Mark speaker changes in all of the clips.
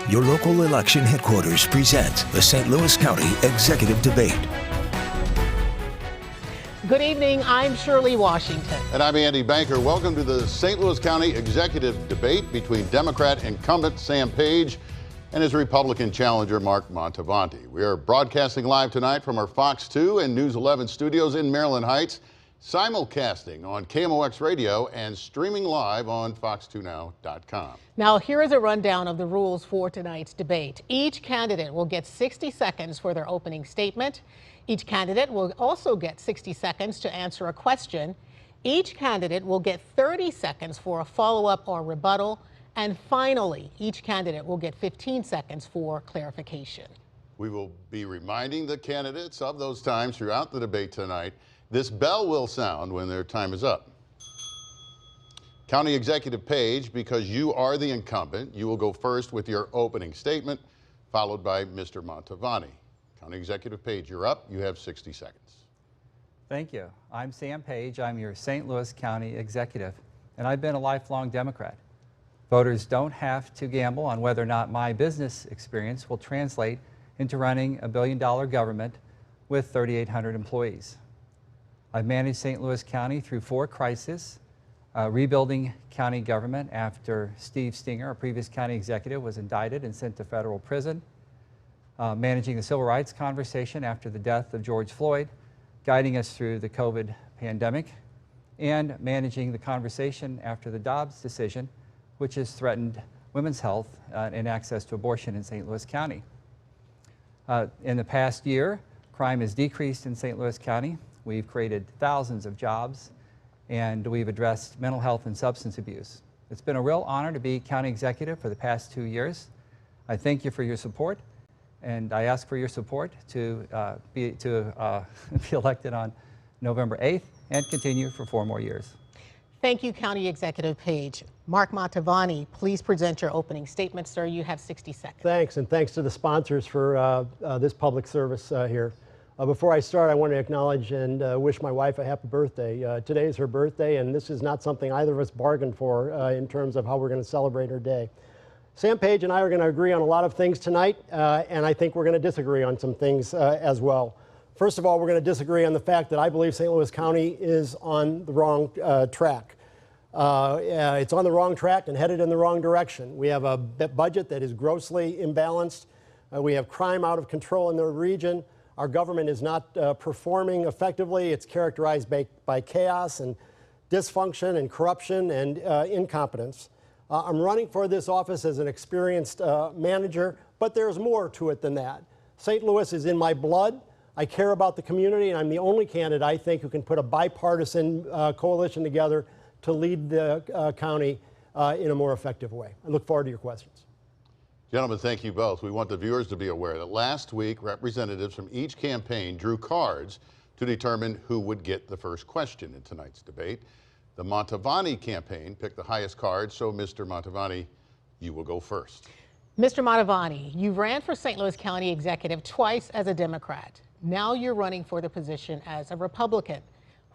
Speaker 1: Your local election headquarters presents the St. Louis County Executive Debate.
Speaker 2: Good evening, I'm Shirley Washington.
Speaker 3: And I'm Andy Banker. Welcome to the St. Louis County Executive Debate between Democrat incumbent Sam Page and his Republican challenger Mark Mantovani. We are broadcasting live tonight from our Fox 2 and News 11 studios in Maryland Heights, simulcasting on KMOX Radio and streaming live on fox2now.com.
Speaker 2: Now, here is a rundown of the rules for tonight's debate. Each candidate will get 60 seconds for their opening statement. Each candidate will also get 60 seconds to answer a question. Each candidate will get 30 seconds for a follow-up or rebuttal. And finally, each candidate will get 15 seconds for clarification.
Speaker 3: We will be reminding the candidates of those times throughout the debate tonight. This bell will sound when their time is up. County Executive Page, because you are the incumbent, you will go first with your opening statement, followed by Mr. Mantovani. County Executive Page, you're up. You have 60 seconds.
Speaker 4: Thank you. I'm Sam Page. I'm your St. Louis County Executive, and I've been a lifelong Democrat. Voters don't have to gamble on whether or not my business experience will translate into running a billion-dollar government with 3,800 employees. I've managed St. Louis County through 4 crises, rebuilding county government after Steve Stinger, a previous county executive, was indicted and sent to federal prison, managing the civil rights conversation after the death of George Floyd, guiding us through the COVID pandemic, and managing the conversation after the Dobbs decision, which has threatened women's health and access to abortion in St. Louis County. In the past year, crime has decreased in St. Louis County. We've created thousands of jobs, and we've addressed mental health and substance abuse. It's been a real honor to be county executive for the past 2 years. I thank you for your support, and I ask for your support to be elected on November 8th and continue for 4 more years.
Speaker 2: Thank you, County Executive Page. Mark Mantovani, please present your opening statement, sir. You have 60 seconds.
Speaker 5: Thanks, and thanks to the sponsors for this public service here. Before I start, I want to acknowledge and wish my wife a happy birthday. Today is her birthday, and this is not something either of us bargained for in terms of how we're going to celebrate her day. Sam Page and I are going to agree on a lot of things tonight, and I think we're going to disagree on some things as well. First of all, we're going to disagree on the fact that I believe St. Louis County is on the wrong track. It's on the wrong track and headed in the wrong direction. We have a budget that is grossly imbalanced. We have crime out of control in the region. Our government is not performing effectively. It's characterized by chaos and dysfunction and corruption and incompetence. I'm running for this office as an experienced manager, but there's more to it than that. St. Louis is in my blood. I care about the community, and I'm the only candidate, I think, who can put a bipartisan coalition together to lead the county in a more effective way. I look forward to your questions.
Speaker 3: Gentlemen, thank you both. We want the viewers to be aware that last week, representatives from each campaign drew cards to determine who would get the first question in tonight's debate. The Mantovani campaign picked the highest card, so Mr. Mantovani, you will go first.
Speaker 2: Mr. Mantovani, you ran for St. Louis County Executive twice as a Democrat. Now you're running for the position as a Republican.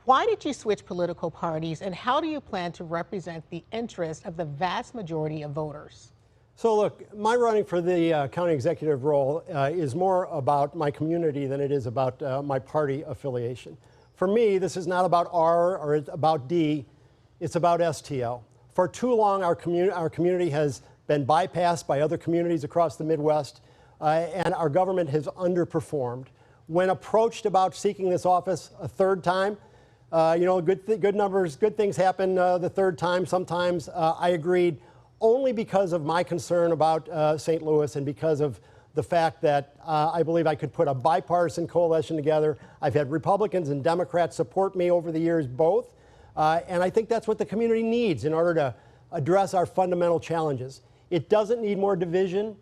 Speaker 2: Why did you switch political parties, and how do you plan to represent the interests of the vast majority of voters?
Speaker 5: So look, my running for the county executive role is more about my community than it is about my party affiliation. For me, this is not about R or about D, it's about STL. For too long, our community has been bypassed by other communities across the Midwest, and our government has underperformed. When approached about seeking this office a third time, good things happen the third time. Sometimes I agreed only because of my concern about St. Louis and because of the fact that I believe I could put a bipartisan coalition together. I've had Republicans and Democrats support me over the years, both. And I think that's what the community needs in order to address our fundamental challenges. It doesn't need more division.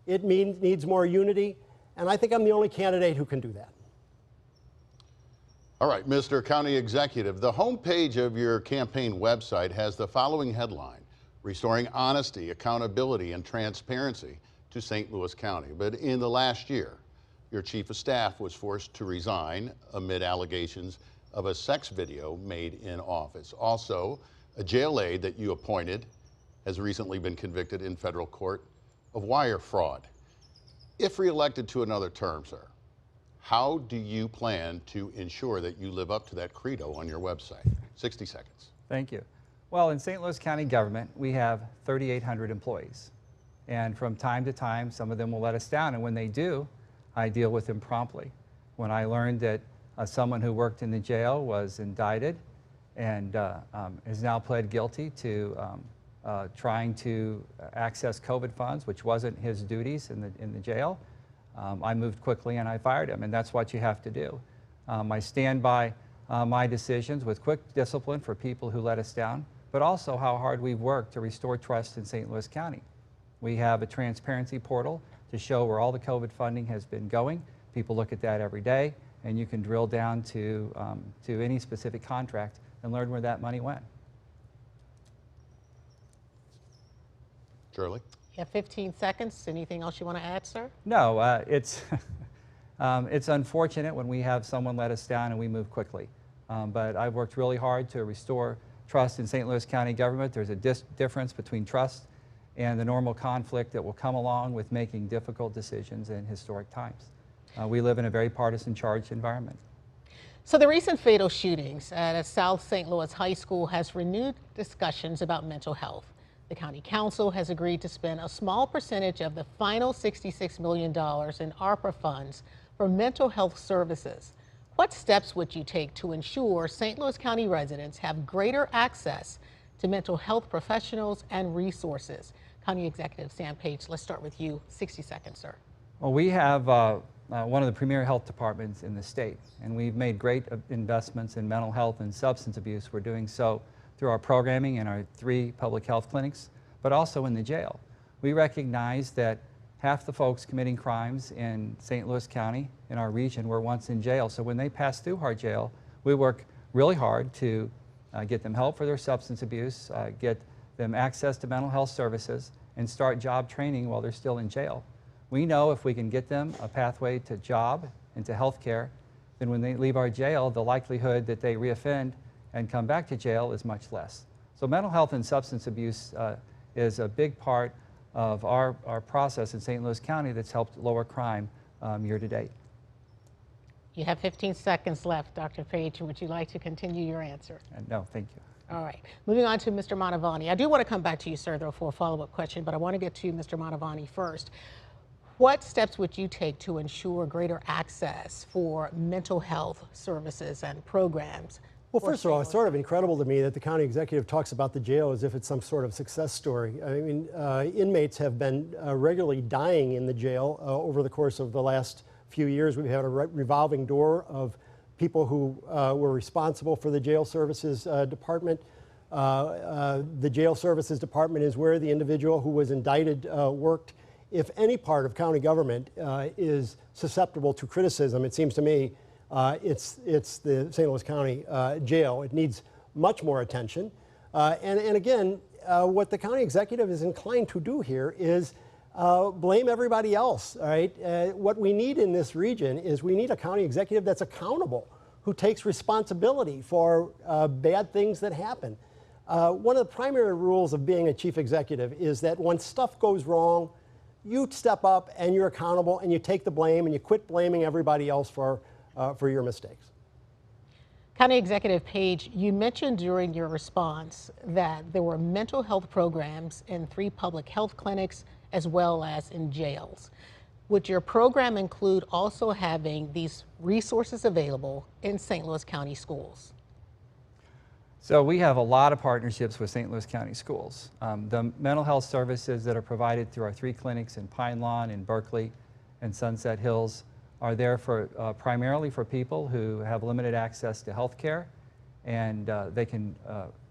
Speaker 5: It needs more unity. And I think I'm the only candidate who can do that.
Speaker 3: All right, Mr. County Executive, the homepage of your campaign website has the following headline: restoring honesty, accountability, and transparency to St. Louis County. But in the last year, your chief of staff was forced to resign amid allegations of a sex video made in office. Also, a jail aide that you appointed has recently been convicted in federal court of wire fraud. If reelected to another term, sir, how do you plan to ensure that you live up to that credo on your website? 60 seconds.
Speaker 4: Thank you. Well, in St. Louis County government, we have 3,800 employees. And from time to time, some of them will let us down. And when they do, I deal with them promptly. When I learned that someone who worked in the jail was indicted and has now pled guilty to trying to access COVID funds, which wasn't his duties in the jail, I moved quickly and I fired him, and that's what you have to do. I stand by my decisions with quick discipline for people who let us down, but also how hard we've worked to restore trust in St. Louis County. We have a transparency portal to show where all the COVID funding has been going. People look at that every day, and you can drill down to any specific contract and learn where that money went.
Speaker 3: Shirley?
Speaker 2: You have 15 seconds. Anything else you want to add, sir?
Speaker 4: No, it's unfortunate when we have someone let us down and we move quickly. But I've worked really hard to restore trust in St. Louis County government. There's a difference between trust and the normal conflict that will come along with making difficult decisions in historic times. We live in a very partisan charged environment.
Speaker 2: So the recent fatal shootings at a South St. Louis high school has renewed discussions about mental health. The county council has agreed to spend a small percentage of the final $66 million in ARPA funds for mental health services. What steps would you take to ensure St. Louis County residents have greater access to mental health professionals and resources? County Executive Sam Page, let's start with you. 60 seconds, sir.
Speaker 4: Well, we have one of the premier health departments in the state, and we've made great investments in mental health and substance abuse. We're doing so through our programming in our 3 public health clinics, but also in the jail. We recognize that half the folks committing crimes in St. Louis County, in our region, were once in jail. So when they pass through our jail, we work really hard to get them help for their substance abuse, get them access to mental health services, and start job training while they're still in jail. We know if we can get them a pathway to job and to health care, then when they leave our jail, the likelihood that they reoffend and come back to jail is much less. So mental health and substance abuse is a big part of our process in St. Louis County that's helped lower crime year to date.
Speaker 2: You have 15 seconds left, Dr. Page. Would you like to continue your answer?
Speaker 4: No, thank you.
Speaker 2: All right. Moving on to Mr. Mantovani. I do want to come back to you, sir, though, for a follow-up question, but I want to get to Mr. Mantovani first. What steps would you take to ensure greater access for mental health services and programs?
Speaker 5: Well, first of all, it's sort of incredible to me that the county executive talks about the jail as if it's some sort of success story. I mean, inmates have been regularly dying in the jail over the course of the last few years. We've had a revolving door of people who were responsible for the jail services department. The jail services department is where the individual who was indicted worked. If any part of county government is susceptible to criticism, it seems to me it's the St. Louis County jail. It needs much more attention. And again, what the county executive is inclined to do here is blame everybody else, all right? What we need in this region is we need a county executive that's accountable, who takes responsibility for bad things that happen. One of the primary rules of being a chief executive is that when stuff goes wrong, you step up and you're accountable and you take the blame and you quit blaming everybody else for your mistakes.
Speaker 2: County Executive Page, you mentioned during your response that there were mental health programs in 3 public health clinics as well as in jails. Would your program include also having these resources available in St. Louis County schools?
Speaker 4: So we have a lot of partnerships with St. Louis County schools. The mental health services that are provided through our 3 clinics in Pine Lawn, in Berkeley, and Sunset Hills are there for primarily for people who have limited access to health care, and they can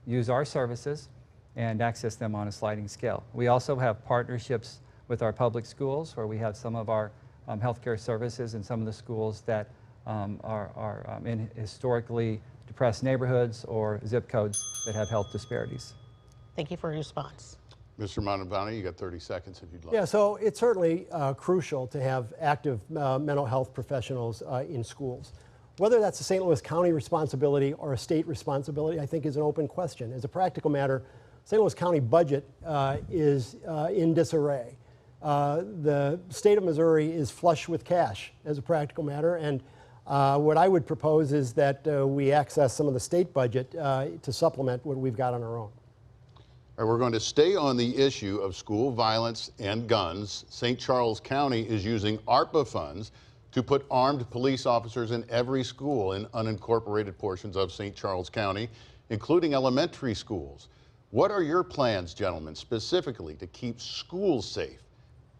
Speaker 4: use our services and access them on a sliding scale. We also have partnerships with our public schools, where we have some of our healthcare services in some of the schools that are in historically depressed neighborhoods or zip codes that have health disparities.
Speaker 2: Thank you for your response.
Speaker 3: Mr. Mantovani, you got 30 seconds if you'd like.
Speaker 5: Yeah, so it's certainly crucial to have active mental health professionals in schools. Whether that's a St. Louis County responsibility or a state responsibility, I think is an open question. As a practical matter, St. Louis County budget is in disarray. The state of Missouri is flush with cash as a practical matter, and what I would propose is that we access some of the state budget to supplement what we've got on our own.
Speaker 3: All right, we're going to stay on the issue of school violence and guns. St. Charles County is using ARPA funds to put armed police officers in every school in unincorporated portions of St. Charles County, including elementary schools. What are your plans, gentlemen, specifically to keep schools safe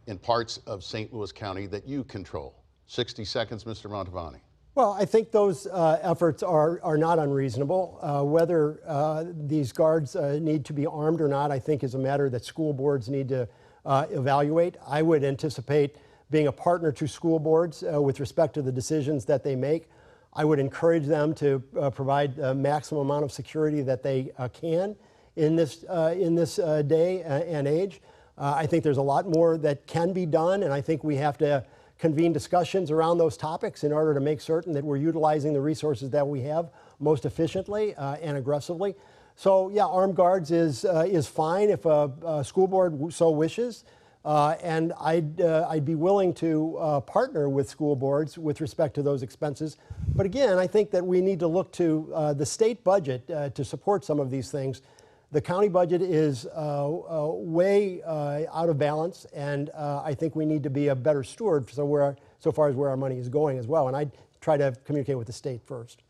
Speaker 3: in parts of St. Louis County that you control? 60 seconds, Mr. Mantovani.
Speaker 5: Well, I think those efforts are not unreasonable. Whether these guards need to be armed or not, I think is a matter that school boards need to evaluate. I would anticipate being a partner to school boards with respect to the decisions that they make. I would encourage them to provide the maximum amount of security that they can in this day and age. I think there's a lot more that can be done, and I think we have to convene discussions around those topics in order to make certain that we're utilizing the resources that we have most efficiently and aggressively. So yeah, armed guards is fine if a school board so wishes, and I'd be willing to partner with school boards with respect to those expenses. But again, I think that we need to look to the state budget to support some of these things. The county budget is way out of balance, and I think we need to be a better steward so far as where our money is going as well. And I'd try to communicate with the state first.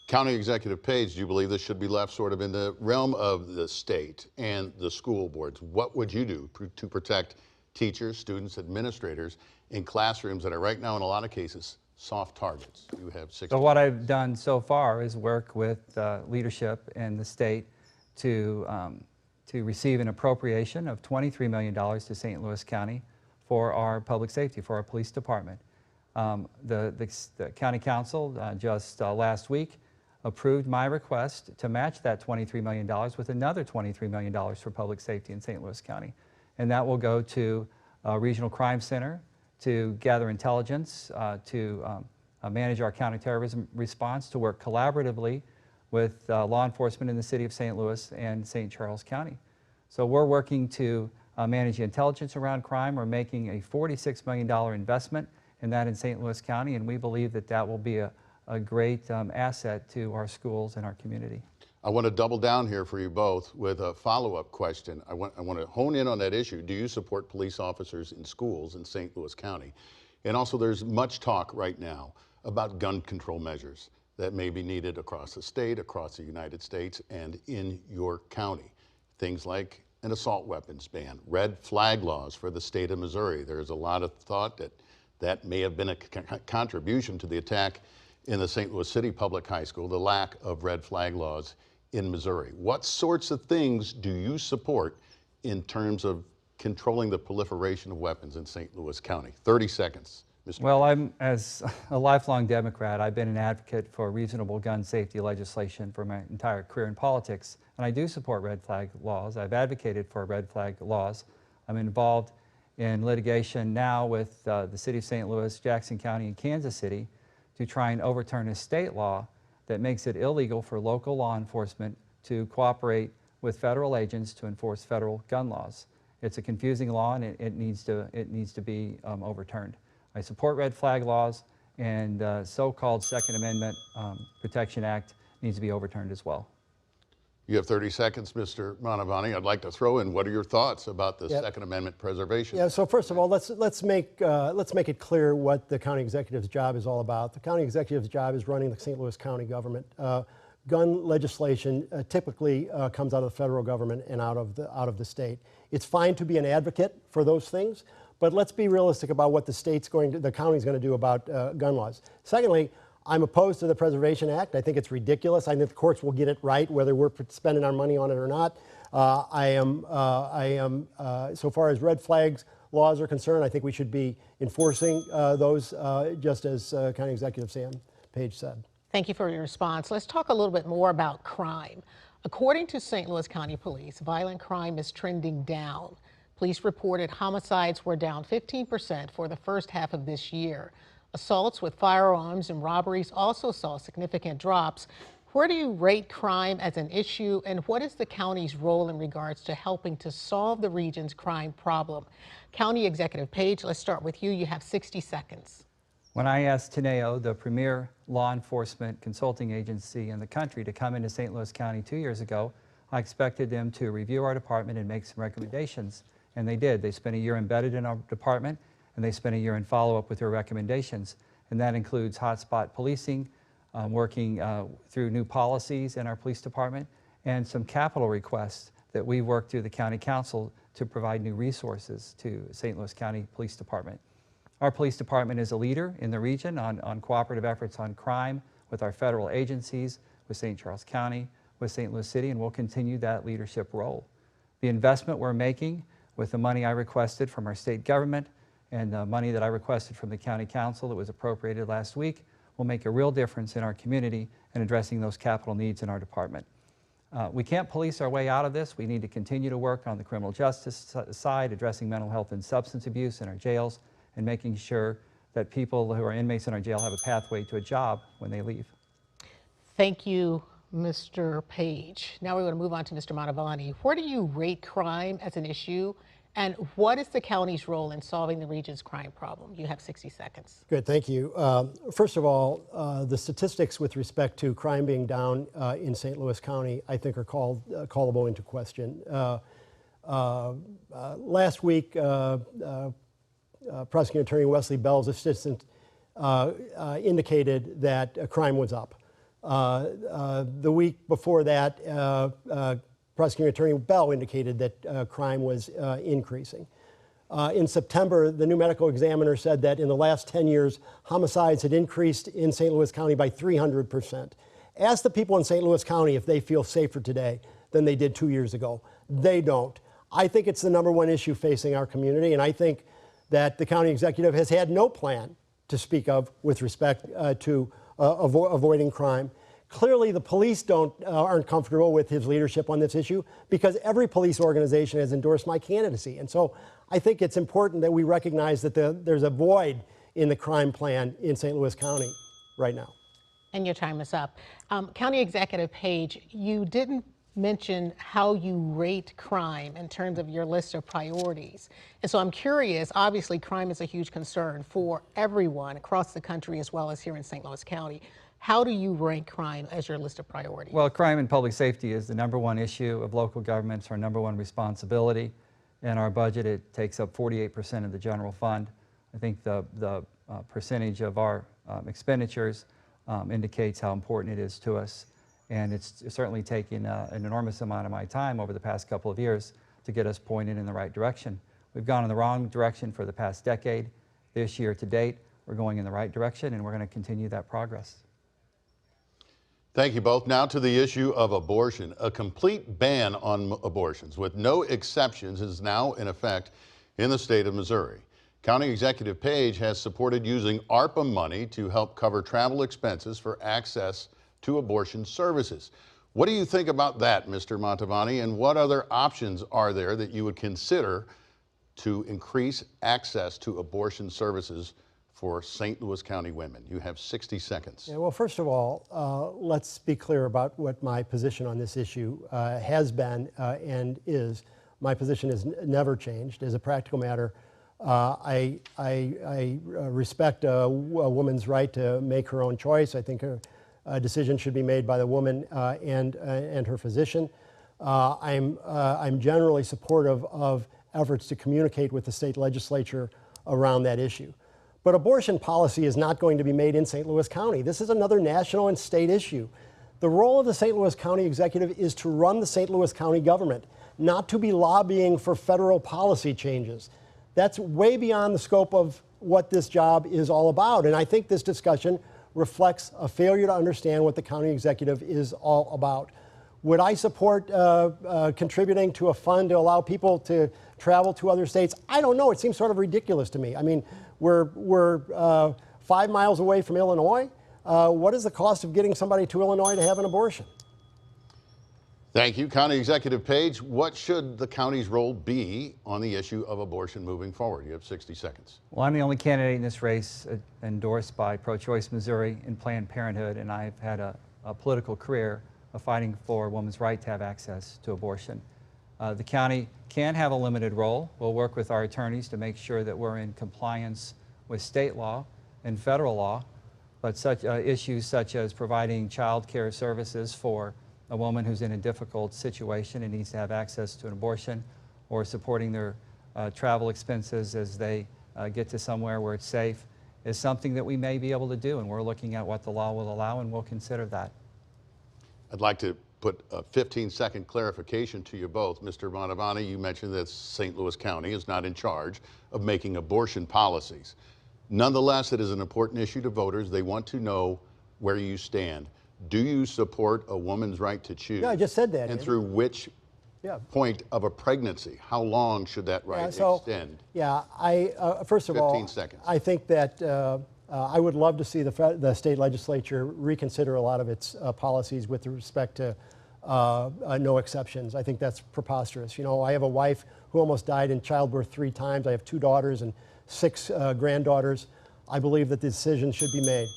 Speaker 3: County Executive Page, do you believe this should be left sort of in the realm of the state and the school boards? What would you do to protect teachers, students, administrators in classrooms that are right now, in a lot of cases, soft targets? You have 60.
Speaker 4: So what I've done so far is work with leadership in the state to receive an appropriation of $23 million to St. Louis County for our public safety, for our police department. The county council just last week approved my request to match that $23 million with another $23 million for public safety in St. Louis County. And that will go to a regional crime center to gather intelligence, to manage our counterterrorism response, to work collaboratively with law enforcement in the city of St. Louis and St. Charles County. So we're working to manage the intelligence around crime. We're making a $46 million investment in that in St. Louis County, and we believe that that will be a great asset to our schools and our community.
Speaker 3: I want to double down here for you both with a follow-up question. I want to hone in on that issue. Do you support police officers in schools in St. Louis County? And also, there's much talk right now about gun control measures that may be needed across the state, across the United States, and in your county. Things like an assault weapons ban, red flag laws for the state of Missouri. There's a lot of thought that that may have been a contribution to the attack in the St. Louis City Public High School, the lack of red flag laws in Missouri. What sorts of things do you support in terms of controlling the proliferation of weapons in St. Louis County? 30 seconds.
Speaker 4: Well, as a lifelong Democrat, I've been an advocate for reasonable gun safety legislation for my entire career in politics, and I do support red flag laws. I've advocated for red flag laws. I'm involved in litigation now with the city of St. Louis, Jackson County, and Kansas City to try and overturn a state law that makes it illegal for local law enforcement to cooperate with federal agents to enforce federal gun laws. It's a confusing law, and it needs to be overturned. I support red flag laws, and so-called Second Amendment Protection Act needs to be overturned as well.
Speaker 3: You have 30 seconds, Mr. Mantovani. I'd like to throw in, what are your thoughts about the Second Amendment preservation?
Speaker 5: Yeah, so first of all, let's make it clear what the county executive's job is all about. The county executive's job is running the St. Louis County government. Gun legislation typically comes out of the federal government and out of the state. It's fine to be an advocate for those things, but let's be realistic about what the county's going to do about gun laws. Secondly, I'm opposed to the Preservation Act. I think it's ridiculous. I think the courts will get it right, whether we're spending our money on it or not. I am, so far as red flags laws are concerned, I think we should be enforcing those, just as County Executive Sam Page said.
Speaker 2: Thank you for your response. Let's talk a little bit more about crime. According to St. Louis County Police, violent crime is trending down. Police reported homicides were down 15% for the first half of this year. Assaults with firearms and robberies also saw significant drops. Where do you rate crime as an issue, and what is the county's role in regards to helping to solve the region's crime problem? County Executive Page, let's start with you. You have 60 seconds.
Speaker 4: When I asked Teneo, the premier law enforcement consulting agency in the country, to come into St. Louis County 2 years ago, I expected them to review our department and make some recommendations, and they did. They spent a year embedded in our department, and they spent a year in follow-up with their recommendations, and that includes hotspot policing, working through new policies in our police department, and some capital requests that we worked through the county council to provide new resources to St. Louis County Police Department. Our police department is a leader in the region on cooperative efforts on crime with our federal agencies, with St. Charles County, with St. Louis City, and we'll continue that leadership role. The investment we're making with the money I requested from our state government and the money that I requested from the county council that was appropriated last week will make a real difference in our community and addressing those capital needs in our department. We can't police our way out of this. We need to continue to work on the criminal justice side, addressing mental health and substance abuse in our jails, and making sure that people who are inmates in our jail have a pathway to a job when they leave.
Speaker 2: Thank you, Mr. Page. Now we're going to move on to Mr. Mantovani. Where do you rate crime as an issue, and what is the county's role in solving the region's crime problem? You have 60 seconds.
Speaker 5: Good, thank you. First of all, the statistics with respect to crime being down in St. Louis County, I think, are callable into question. Last week, Prosecuting Attorney Wesley Bell's assistant indicated that crime was up. The week before that, Prosecuting Attorney Bell indicated that crime was increasing. In September, the new medical examiner said that in the last 10 years, homicides had increased in St. Louis County by 300%. Ask the people in St. Louis County if they feel safer today than they did 2 years ago. They don't. I think it's the #1 issue facing our community, and I think that the county executive has had no plan to speak of with respect to avoiding crime. Clearly, the police aren't comfortable with his leadership on this issue because every police organization has endorsed my candidacy. And so I think it's important that we recognize that there's a void in the crime plan in St. Louis County right now.
Speaker 2: And your time is up. County Executive Page, you didn't mention how you rate crime in terms of your list of priorities. And so I'm curious, obviously crime is a huge concern for everyone across the country as well as here in St. Louis County. How do you rank crime as your list of priorities?
Speaker 4: Well, crime and public safety is the #1 issue of local governments, our #1 responsibility. In our budget, it takes up 48% of the general fund. I think the percentage of our expenditures indicates how important it is to us. And it's certainly taken an enormous amount of my time over the past couple of years to get us pointed in the right direction. We've gone in the wrong direction for the past decade. This year to date, we're going in the right direction, and we're going to continue that progress.
Speaker 3: Thank you both. Now to the issue of abortion. A complete ban on abortions with no exceptions is now in effect in the state of Missouri. County Executive Page has supported using ARPA money to help cover travel expenses for access to abortion services. What do you think about that, Mr. Mantovani, and what other options are there that you would consider to increase access to abortion services for St. Louis County women? You have 60 seconds.
Speaker 5: Yeah, well, first of all, let's be clear about what my position on this issue has been and is. My position has never changed. As a practical matter, I respect a woman's right to make her own choice. I think a decision should be made by the woman and her physician. I'm generally supportive of efforts to communicate with the state legislature around that issue. But abortion policy is not going to be made in St. Louis County. This is another national and state issue. The role of the St. Louis County executive is to run the St. Louis County government, not to be lobbying for federal policy changes. That's way beyond the scope of what this job is all about. And I think this discussion reflects a failure to understand what the county executive is all about. Would I support contributing to a fund to allow people to travel to other states? I don't know. It seems sort of ridiculous to me. I mean, we're 5 miles away from Illinois. What is the cost of getting somebody to Illinois to have an abortion?
Speaker 3: Thank you. County Executive Page, what should the county's role be on the issue of abortion moving forward? You have 60 seconds.
Speaker 4: Well, I'm the only candidate in this race endorsed by Pro-Choice Missouri and Planned Parenthood, and I've had a political career of fighting for a woman's right to have access to abortion. The county can have a limited role. We'll work with our attorneys to make sure that we're in compliance with state law and federal law, but such issues such as providing child care services for a woman who's in a difficult situation and needs to have access to an abortion, or supporting their travel expenses as they get to somewhere where it's safe, is something that we may be able to do, and we're looking at what the law will allow, and we'll consider that.
Speaker 3: I'd like to put a 15-second clarification to you both. Mr. Mantovani, you mentioned that St. Louis County is not in charge of making abortion policies. Nonetheless, it is an important issue to voters. They want to know where you stand. Do you support a woman's right to choose?
Speaker 5: Yeah, I just said that.
Speaker 3: And through which point of a pregnancy? How long should that right extend?
Speaker 5: Yeah, first of all,
Speaker 3: 15 seconds.
Speaker 5: I think that I would love to see the state legislature reconsider a lot of its policies with respect to no exceptions. I think that's preposterous. You know, I have a wife who almost died in childbirth 3 times. I have 2 daughters and 6 granddaughters. I believe that the decision should be made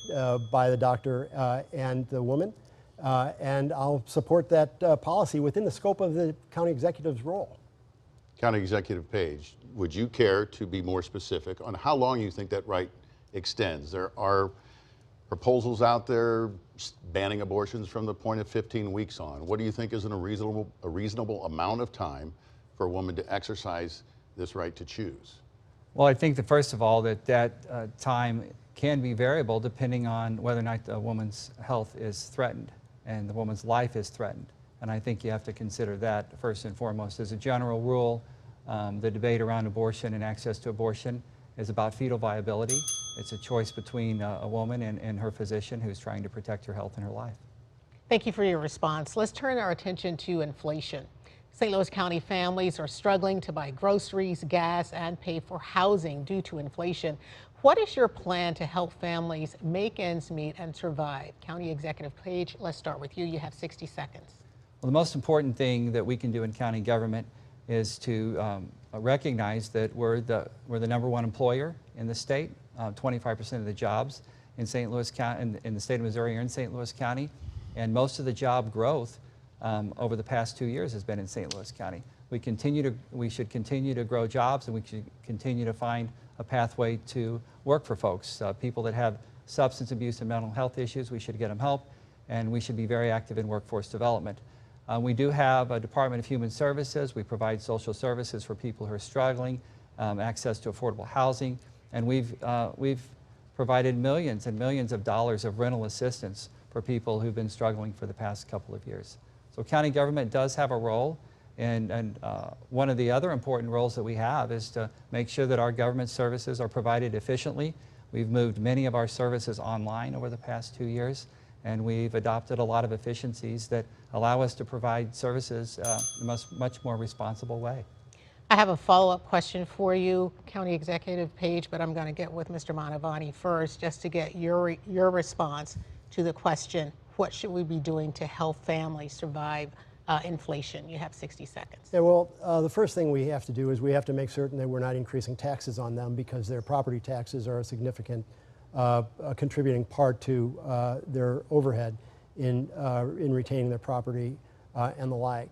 Speaker 5: by the doctor and the woman, and I'll support that policy within the scope of the county executive's role.
Speaker 3: County Executive Page, would you care to be more specific on how long you think that right extends? There are proposals out there banning abortions from the point of 15 weeks on. What do you think is a reasonable amount of time for a woman to exercise this right to choose?
Speaker 4: Well, I think that first of all that time can be variable depending on whether or not the woman's health is threatened and the woman's life is threatened. And I think you have to consider that first and foremost. As a general rule, the debate around abortion and access to abortion is about fetal viability. It's a choice between a woman and her physician who's trying to protect her health and her life.
Speaker 2: Thank you for your response. Let's turn our attention to inflation. St. Louis County families are struggling to buy groceries, gas, and pay for housing due to inflation. What is your plan to help families make ends meet and survive? County Executive Page, let's start with you. You have 60 seconds.
Speaker 4: Well, the most important thing that we can do in county government is to recognize that we're the #1 employer in the state. 25% of the jobs in St. Louis County, in the state of Missouri, are in St. Louis County, and most of the job growth over the past 2 years has been in St. Louis County. We should continue to grow jobs, and we should continue to find a pathway to work for folks. People that have substance abuse and mental health issues, we should get them help, and we should be very active in workforce development. We do have a Department of Human Services. We provide social services for people who are struggling, access to affordable housing, and we've provided millions and millions of dollars of rental assistance for people who've been struggling for the past couple of years. So county government does have a role, and one of the other important roles that we have is to make sure that our government services are provided efficiently. We've moved many of our services online over the past 2 years, and we've adopted a lot of efficiencies that allow us to provide services in a much more responsible way.
Speaker 2: I have a follow-up question for you, County Executive Page, but I'm going to get with Mr. Mantovani first just to get your response to the question, what should we be doing to help families survive inflation? You have 60 seconds.
Speaker 5: Yeah, well, the first thing we have to do is we have to make certain that we're not increasing taxes on them, because their property taxes are a significant contributing part to their overhead in retaining their property and the like.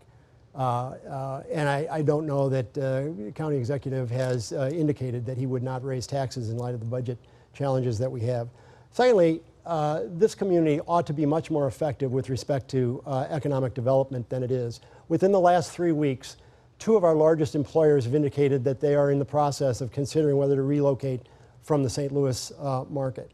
Speaker 5: And I don't know that the county executive has indicated that he would not raise taxes in light of the budget challenges that we have. Secondly, this community ought to be much more effective with respect to economic development than it is. Within the last 3 weeks, 2 of our largest employers have indicated that they are in the process of considering whether to relocate from the St. Louis market.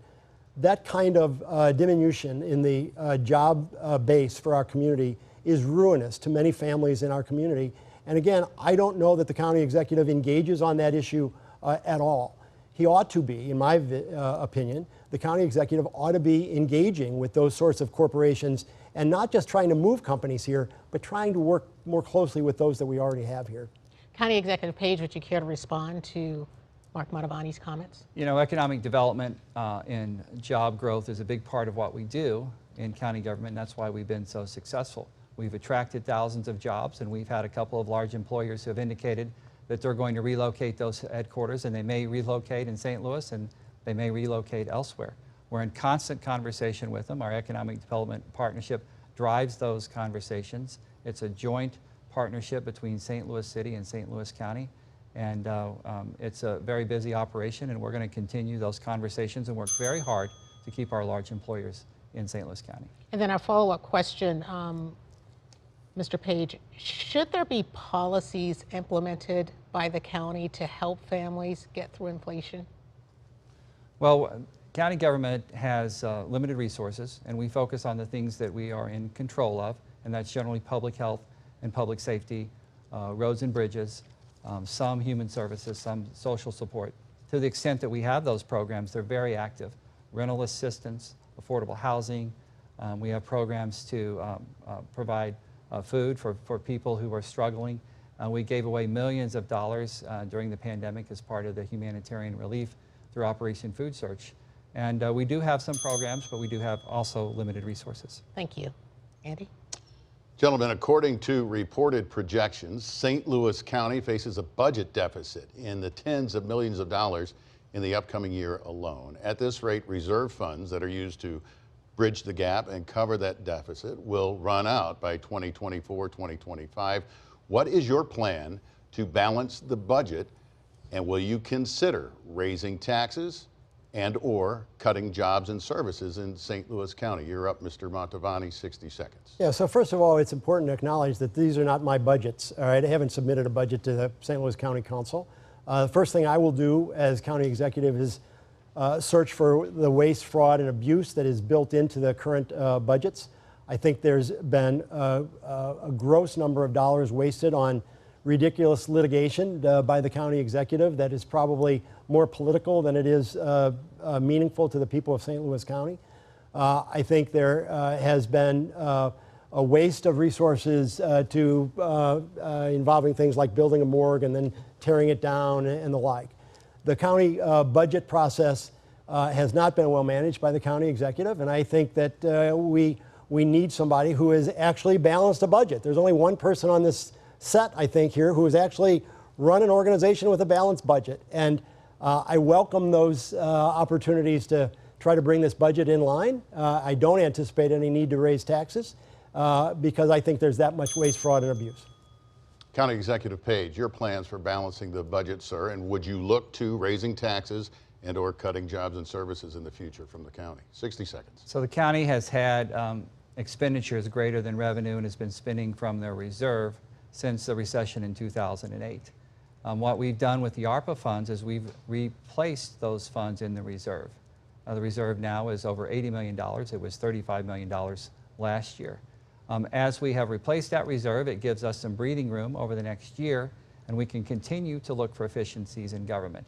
Speaker 5: That kind of diminution in the job base for our community is ruinous to many families in our community. And again, I don't know that the county executive engages on that issue at all. He ought to be, in my opinion. The county executive ought to be engaging with those sorts of corporations and not just trying to move companies here, but trying to work more closely with those that we already have here.
Speaker 2: County Executive Page, would you care to respond to Mark Mantovani's comments?
Speaker 4: You know, economic development and job growth is a big part of what we do in county government, and that's why we've been so successful. We've attracted thousands of jobs, and we've had a couple of large employers who have indicated that they're going to relocate those headquarters, and they may relocate in St. Louis, and they may relocate elsewhere. We're in constant conversation with them. Our economic development partnership drives those conversations. It's a joint partnership between St. Louis City and St. Louis County. And it's a very busy operation, and we're going to continue those conversations and work very hard to keep our large employers in St. Louis County.
Speaker 2: And then our follow-up question, Mr. Page, should there be policies implemented by the county to help families get through inflation?
Speaker 4: Well, county government has limited resources, and we focus on the things that we are in control of, and that's generally public health and public safety, roads and bridges, some human services, some social support. To the extent that we have those programs, they're very active. Rental assistance, affordable housing. We have programs to provide food for people who are struggling. We gave away millions of dollars during the pandemic as part of the humanitarian relief through Operation Food Search. And we do have some programs, but we do have also limited resources.
Speaker 2: Thank you. Andy?
Speaker 3: Gentlemen, according to reported projections, St. Louis County faces a budget deficit in the tens of millions of dollars in the upcoming year alone. At this rate, reserve funds that are used to bridge the gap and cover that deficit will run out by 2024, 2025. What is your plan to balance the budget, and will you consider raising taxes and or cutting jobs and services in St. Louis County? You're up, Mr. Mantovani, 60 seconds.
Speaker 5: Yeah, so first of all, it's important to acknowledge that these are not my budgets, all right? I haven't submitted a budget to the St. Louis County Council. The first thing I will do as county executive is search for the waste, fraud, and abuse that is built into the current budgets. I think there's been a gross number of dollars wasted on ridiculous litigation by the county executive that is probably more political than it is meaningful to the people of St. Louis County. I think there has been a waste of resources involving things like building a morgue and then tearing it down and the like. The county budget process has not been well managed by the county executive, and I think that we need somebody who has actually balanced a budget. There's only one person on this set, I think, here who has actually run an organization with a balanced budget. And I welcome those opportunities to try to bring this budget in line. I don't anticipate any need to raise taxes because I think there's that much waste, fraud, and abuse.
Speaker 3: County Executive Page, your plans for balancing the budget, sir, and would you look to raising taxes and or cutting jobs and services in the future from the county? 60 seconds.
Speaker 4: So the county has had expenditures greater than revenue and has been spending from their reserve since the recession in 2008. What we've done with the ARPA funds is we've replaced those funds in the reserve. The reserve now is over $80 million. It was $35 million last year. As we have replaced that reserve, it gives us some breathing room over the next year, and we can continue to look for efficiencies in government.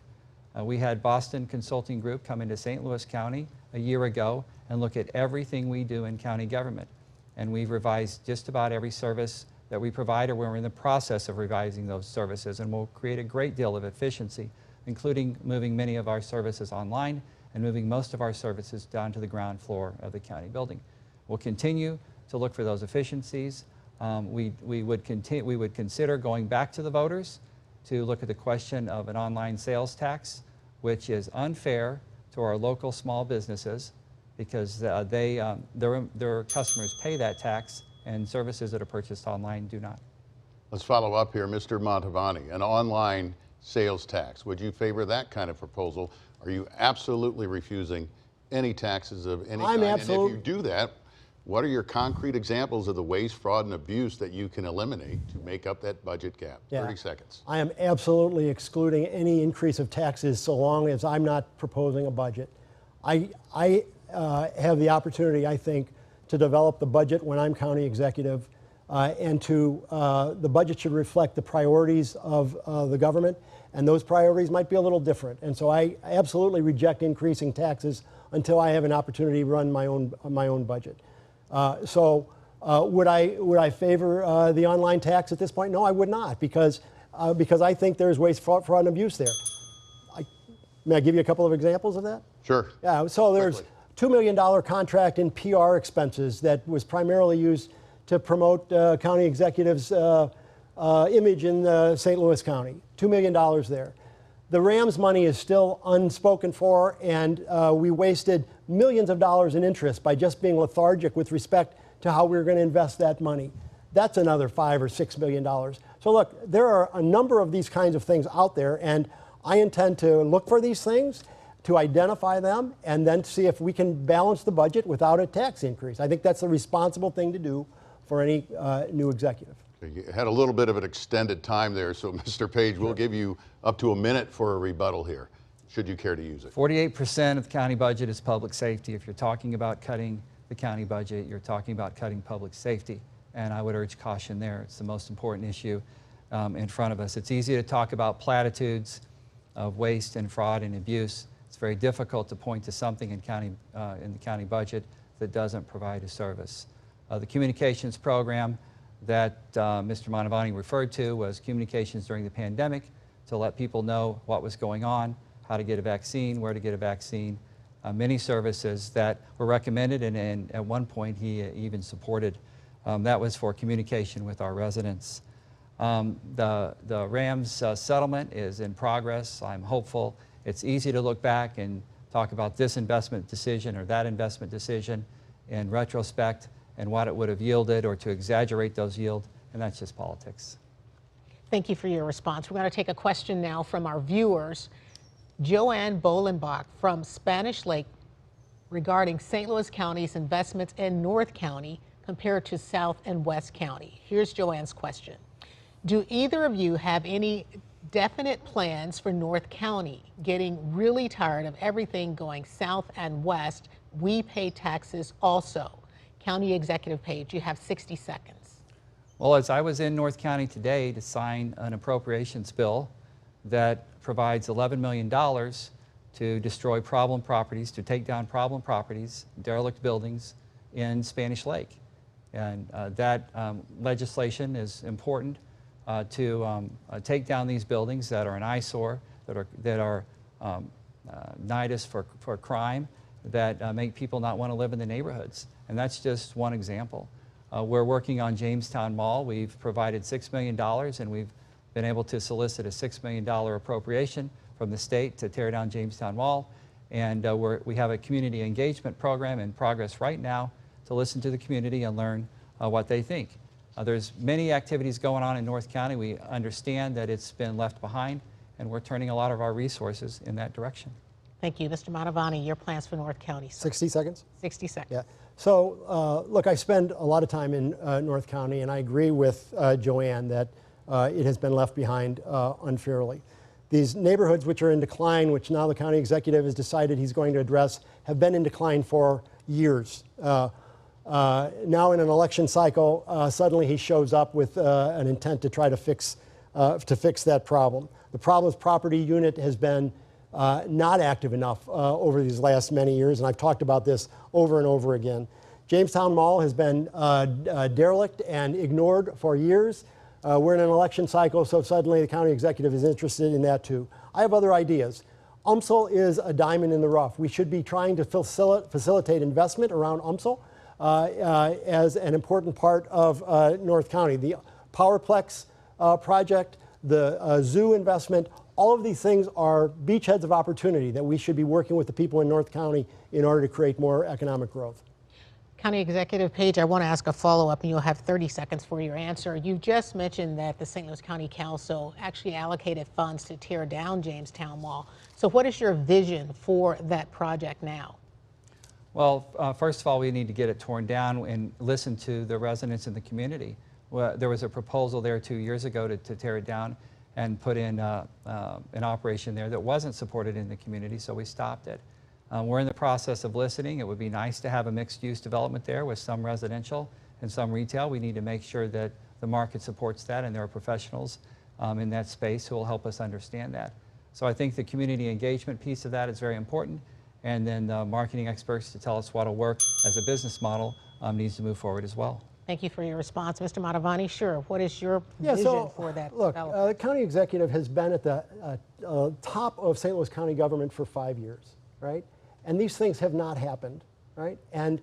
Speaker 4: We had Boston Consulting Group come into St. Louis County a year ago and look at everything we do in county government. And we've revised just about every service that we provide, or we're in the process of revising those services, and we'll create a great deal of efficiency, including moving many of our services online and moving most of our services down to the ground floor of the county building. We'll continue to look for those efficiencies. We would consider going back to the voters to look at the question of an online sales tax, which is unfair to our local small businesses because their customers pay that tax and services that are purchased online do not.
Speaker 3: Let's follow up here, Mr. Mantovani. An online sales tax, would you favor that kind of proposal? Are you absolutely refusing any taxes of any kind? And if you do that, what are your concrete examples of the waste, fraud, and abuse that you can eliminate to make up that budget gap? Yeah. 30 seconds.
Speaker 5: I am absolutely excluding any increase of taxes so long as I'm not proposing a budget. I have the opportunity, I think, to develop the budget when I'm county executive, and the budget should reflect the priorities of the government, and those priorities might be a little different. And so I absolutely reject increasing taxes until I have an opportunity to run my own budget. Would I favor the online tax at this point? No, I would not, because I think there's waste, fraud, and abuse there. May I give you a couple of examples of that?
Speaker 3: Sure.
Speaker 5: Yeah. So there's $2 million contract in PR expenses that was primarily used to promote county executives' image in St. Louis County. $2 million there. The Rams money is still unspoken for, and we wasted millions of dollars in interest by just being lethargic with respect to how we were going to invest that money. That's another $5 or $6 million. So look, there are a number of these kinds of things out there, and I intend to look for these things, to identify them, and then see if we can balance the budget without a tax increase. I think that's the responsible thing to do for any new executive.
Speaker 3: You had a little bit of an extended time there, so Mr. Page, we'll give you up to a minute for a rebuttal here, should you care to use it.
Speaker 4: 48% of the county budget is public safety. If you're talking about cutting the county budget, you're talking about cutting public safety. And I would urge caution there. It's the most important issue in front of us. It's easy to talk about platitudes of waste and fraud and abuse. It's very difficult to point to something in the county budget that doesn't provide a service. The communications program that Mr. Mantovani referred to was communications during the pandemic to let people know what was going on, how to get a vaccine, where to get a vaccine, many services that were recommended, and at one point he even supported. That was for communication with our residents. The Rams settlement is in progress. I'm hopeful. It's easy to look back and talk about this investment decision or that investment decision in retrospect and what it would have yielded, or to exaggerate those yields, and that's just politics.
Speaker 2: Thank you for your response. We're going to take a question now from our viewers. Joanne Bolenbach from Spanish Lake regarding St. Louis County's investments in North County compared to South and West County. Here's Joanne's question. Do either of you have any definite plans for North County? Getting really tired of everything going south and west. We pay taxes also. County Executive Page, you have 60 seconds.
Speaker 4: Well, as I was in North County today to sign an appropriations bill that provides $11 million to destroy problem properties, to take down problem properties, derelict buildings in Spanish Lake. And that legislation is important to take down these buildings that are an eyesore, that are nidus for crime, that make people not want to live in the neighborhoods. And that's just one example. We're working on Jamestown Mall. We've provided $6 million, and we've been able to solicit a $6 million appropriation from the state to tear down Jamestown Mall. And we have a community engagement program in progress right now to listen to the community and learn what they think. There's many activities going on in North County. We understand that it's been left behind, and we're turning a lot of our resources in that direction.
Speaker 2: Thank you. Mr. Mantovani, your plans for North County, sir.
Speaker 5: 60 seconds?
Speaker 2: 60 seconds.
Speaker 5: Yeah. So, look, I spend a lot of time in North County, and I agree with Joanne that it has been left behind unfairly. These neighborhoods which are in decline, which now the county executive has decided he's going to address, have been in decline for years. Now in an election cycle, suddenly he shows up with an intent to try to fix that problem. The Problems Property Unit has been not active enough over these last many years, and I've talked about this over and over again. Jamestown Mall has been derelict and ignored for years. We're in an election cycle, so suddenly the county executive is interested in that too. I have other ideas. UMSL is a diamond in the rough. We should be trying to facilitate investment around UMSL as an important part of North County. The Powerplex project, the zoo investment, all of these things are beachheads of opportunity that we should be working with the people in North County in order to create more economic growth.
Speaker 2: County Executive Page, I want to ask a follow-up, and you'll have 30 seconds for your answer. You just mentioned that the St. Louis County Council actually allocated funds to tear down Jamestown Mall. So what is your vision for that project now?
Speaker 4: Well, first of all, we need to get it torn down and listen to the residents in the community. Well, there was a proposal there 2 years ago to tear it down and put in an operation there that wasn't supported in the community, so we stopped it. We're in the process of listening. It would be nice to have a mixed-use development there with some residential and some retail. We need to make sure that the market supports that, and there are professionals in that space who will help us understand that. So I think the community engagement piece of that is very important, and then the marketing experts to tell us what will work as a business model needs to move forward as well.
Speaker 2: Thank you for your response. Mr. Mantovani, sure. What is your vision for that?
Speaker 5: Look, the county executive has been at the top of St. Louis County government for 5 years, right? And these things have not happened, right? And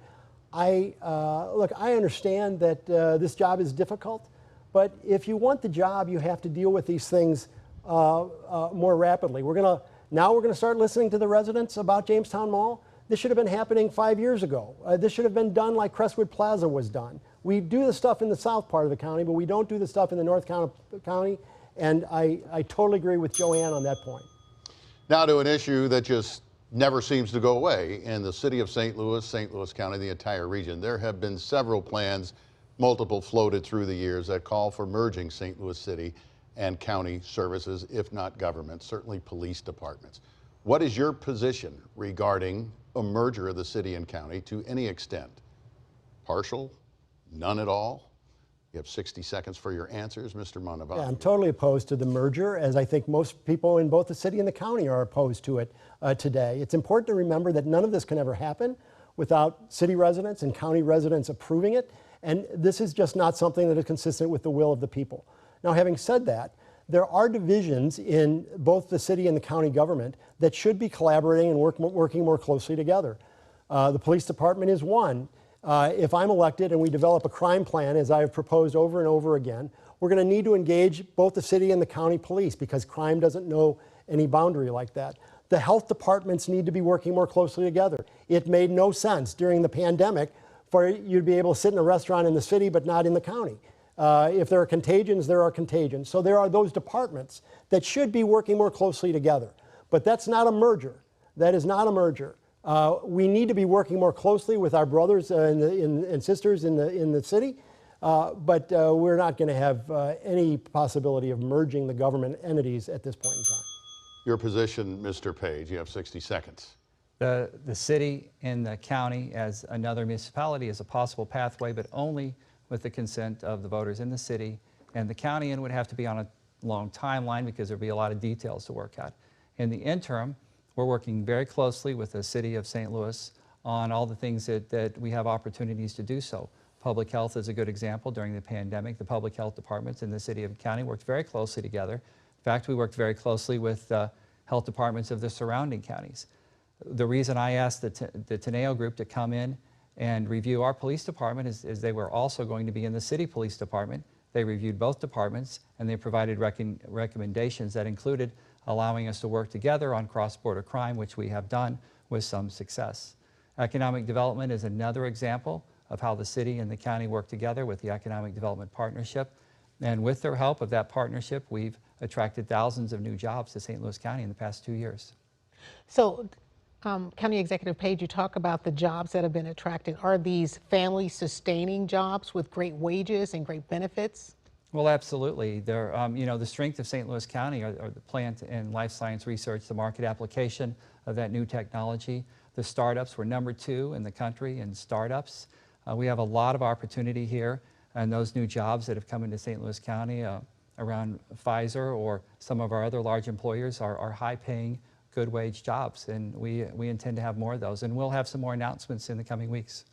Speaker 5: look, I understand that this job is difficult, but if you want the job, you have to deal with these things more rapidly. Now we're going to start listening to the residents about Jamestown Mall. This should have been happening 5 years ago. This should have been done like Crestwood Plaza was done. We do the stuff in the south part of the county, but we don't do the stuff in the north county. And I totally agree with Joanne on that point.
Speaker 3: Now to an issue that just never seems to go away in the city of St. Louis County, the entire region. There have been several plans, multiple floated through the years, that call for merging St. Louis City and county services, if not government, certainly police departments. What is your position regarding a merger of the city and county to any extent? Partial? None at all? You have 60 seconds for your answers, Mr. Mantovani.
Speaker 5: Yeah, I'm totally opposed to the merger, as I think most people in both the city and the county are opposed to it today. It's important to remember that none of this can ever happen without city residents and county residents approving it, and this is just not something that is consistent with the will of the people. Now, having said that, there are divisions in both the city and the county government that should be collaborating and working more closely together. The police department is one. If I'm elected and we develop a crime plan, as I have proposed over and over again, we're going to need to engage both the city and the county police because crime doesn't know any boundary like that. The health departments need to be working more closely together. It made no sense during the pandemic for you to be able to sit in a restaurant in the city but not in the county. If there are contagions, there are contagions. So there are those departments that should be working more closely together. But that's not a merger. That is not a merger. We need to be working more closely with our brothers and sisters in the city, but we're not going to have any possibility of merging the government entities at this point in time.
Speaker 3: Your position, Mr. Page, you have 60 seconds.
Speaker 4: The city and the county as another municipality is a possible pathway, but only with the consent of the voters in the city and the county, and would have to be on a long timeline because there'd be a lot of details to work out. In the interim, we're working very closely with the city of St. Louis on all the things that we have opportunities to do so. Public health is a good example. During the pandemic, the public health departments in the city and county worked very closely together. In fact, we worked very closely with health departments of the surrounding counties. The reason I asked the Teneo group to come in and review our police department is they were also going to be in the city police department. They reviewed both departments and they provided recommendations that included allowing us to work together on cross-border crime, which we have done with some success. Economic development is another example of how the city and the county work together with the Economic Development Partnership. And with their help of that partnership, we've attracted thousands of new jobs to St. Louis County in the past 2 years.
Speaker 2: So, County Executive Page, you talk about the jobs that have been attracted. Are these family-sustaining jobs with great wages and great benefits?
Speaker 4: Well, absolutely. They're, the strength of St. Louis County are the plant and life science research, the market application of that new technology. The startups, we're #2 in the country in startups. We have a lot of opportunity here, and those new jobs that have come into St. Louis County around Pfizer or some of our other large employers are high-paying, good wage jobs, and we intend to have more of those, and we'll have some more announcements in the coming weeks.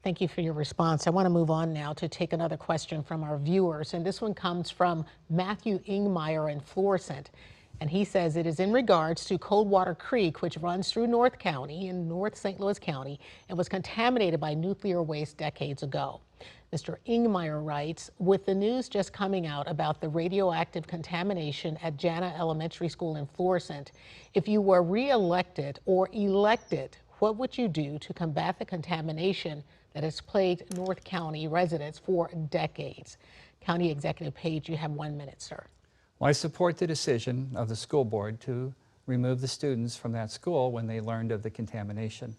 Speaker 2: Thank you for your response. I want to move on now to take another question from our viewers, and this one comes from Matthew Ingmeyer in Florissant, and he says it is in regards to Coldwater Creek, which runs through North County in North St. Louis County and was contaminated by nuclear waste decades ago. Mr. Ingmeyer writes, with the news just coming out about the radioactive contamination at Jana Elementary School in Florissant, if you were re-elected or elected, what would you do to combat the contamination that has plagued North County residents for decades? County Executive Page, you have 1 minute, sir.
Speaker 4: Well, I support the decision of the school board to remove the students from that school when they learned of the contamination.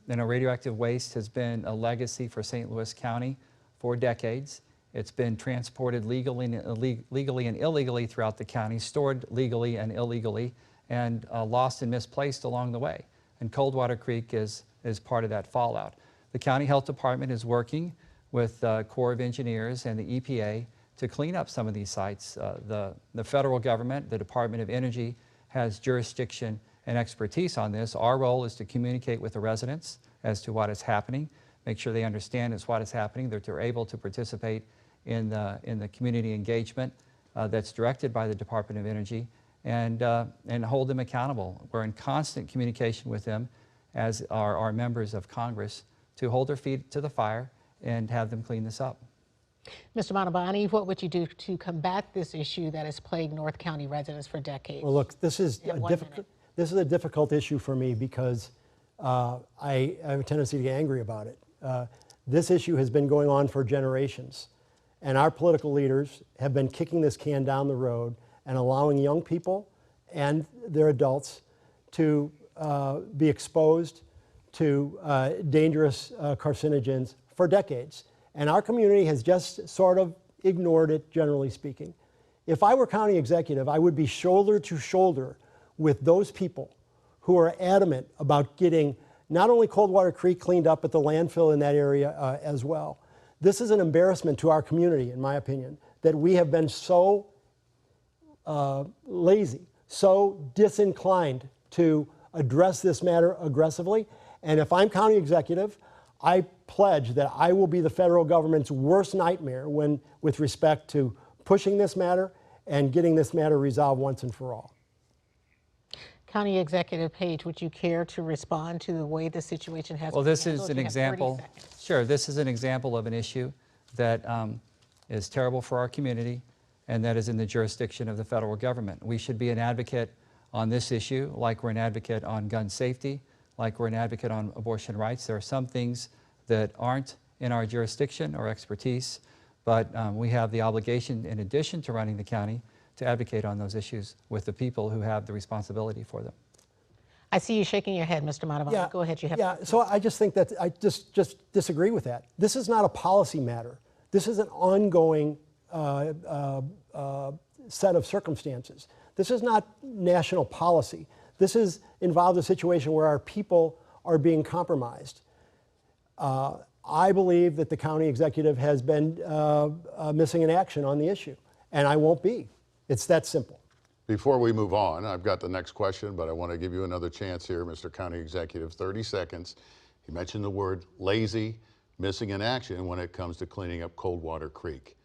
Speaker 4: Radioactive waste has been a legacy for St. Louis County for decades. It's been transported legally and illegally throughout the county, stored legally and illegally, and lost and misplaced along the way. And Coldwater Creek is part of that fallout. The County Health Department is working with the Corps of Engineers and the EPA to clean up some of these sites. The federal government, the Department of Energy, has jurisdiction and expertise on this. Our role is to communicate with the residents as to what is happening, make sure they understand what is happening, that they're able to participate in the community engagement that's directed by the Department of Energy, and hold them accountable. We're in constant communication with them, as are our members of Congress, to hold their feet to the fire and have them clean this up.
Speaker 2: Mr. Mantovani, what would you do to combat this issue that has plagued North County residents for decades?
Speaker 5: Well, look, this is
Speaker 2: In
Speaker 5: a
Speaker 2: 1
Speaker 5: difficult.
Speaker 2: minute.
Speaker 5: This is a difficult issue for me because I have a tendency to get angry about it. This issue has been going on for generations, and our political leaders have been kicking this can down the road and allowing young people and their adults to be exposed to dangerous carcinogens for decades. And our community has just sort of ignored it, generally speaking. If I were county executive, I would be shoulder to shoulder with those people who are adamant about getting not only Coldwater Creek cleaned up, but the landfill in that area as well. This is an embarrassment to our community, in my opinion, that we have been so lazy, so disinclined to address this matter aggressively. And if I'm county executive, I pledge that I will be the federal government's worst nightmare with respect to pushing this matter and getting this matter resolved once and for all.
Speaker 2: County Executive Page, would you care to respond to the way the situation has
Speaker 4: Well,
Speaker 2: been
Speaker 4: this
Speaker 2: handled?
Speaker 4: is an
Speaker 2: You have 30
Speaker 4: example.
Speaker 2: seconds.
Speaker 4: Sure, this is an example of an issue that is terrible for our community and that is in the jurisdiction of the federal government. We should be an advocate on this issue like we're an advocate on gun safety, like we're an advocate on abortion rights. There are some things that aren't in our jurisdiction or expertise, but we have the obligation, in addition to running the county, to advocate on those issues with the people who have the responsibility for them.
Speaker 2: I see you shaking your head, Mr. Mantovani. Go ahead. You have.
Speaker 5: Yeah, so I just think that I just disagree with that. This is not a policy matter. This is an ongoing set of circumstances. This is not national policy. This is involved a situation where our people are being compromised. I believe that the county executive has been missing in action on the issue, and I won't be. It's that simple.
Speaker 3: Before we move on, I've got the next question, but I want to give you another chance here, Mr. County Executive, 30 seconds. You mentioned the word lazy, missing in action when it comes to cleaning up Coldwater Creek.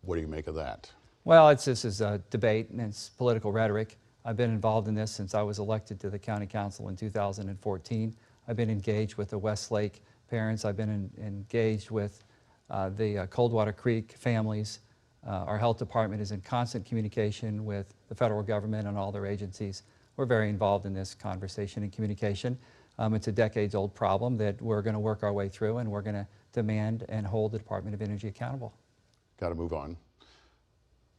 Speaker 3: What do you make of that?
Speaker 4: Well, this is a debate and it's political rhetoric. I've been involved in this since I was elected to the county council in 2014. I've been engaged with the Westlake parents. I've been engaged with the Coldwater Creek families. Our health department is in constant communication with the federal government and all their agencies. We're very involved in this conversation and communication. It's a decades-old problem that we're going to work our way through, and we're going to demand and hold the Department of Energy accountable.
Speaker 3: Got to move on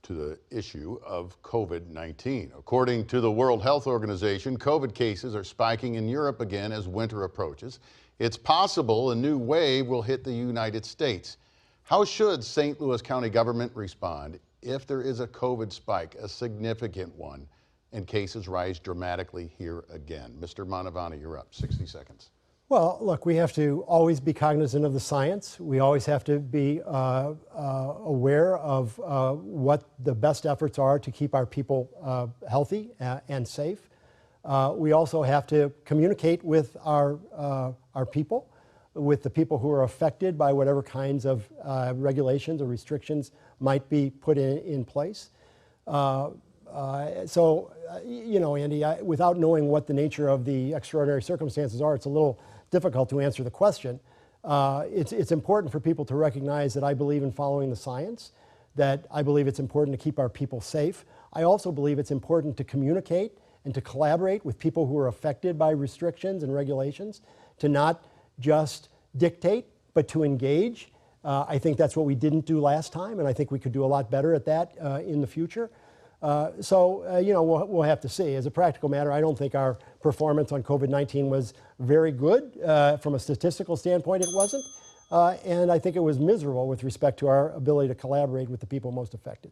Speaker 3: to the issue of COVID-19. According to the World Health Organization, COVID cases are spiking in Europe again as winter approaches. It's possible a new wave will hit the United States. How should St. Louis County government respond if there is a COVID spike, a significant one, and cases rise dramatically here again? Mr. Mantovani, you're up. 60 seconds.
Speaker 5: Well, look, we have to always be cognizant of the science. We always have to be aware of what the best efforts are to keep our people healthy and safe. We also have to communicate with our people, with the people who are affected by whatever kinds of regulations or restrictions might be put in place. So, you know, Andy, without knowing what the nature of the extraordinary circumstances are, it's a little difficult to answer the question. It's important for people to recognize that I believe in following the science, that I believe it's important to keep our people safe. I also believe it's important to communicate and to collaborate with people who are affected by restrictions and regulations, to not just dictate, but to engage. I think that's what we didn't do last time, and I think we could do a lot better at that in the future. You know, we'll have to see. As a practical matter, I don't think our performance on COVID-19 was very good. From a statistical standpoint, it wasn't. And I think it was miserable with respect to our ability to collaborate with the people most affected.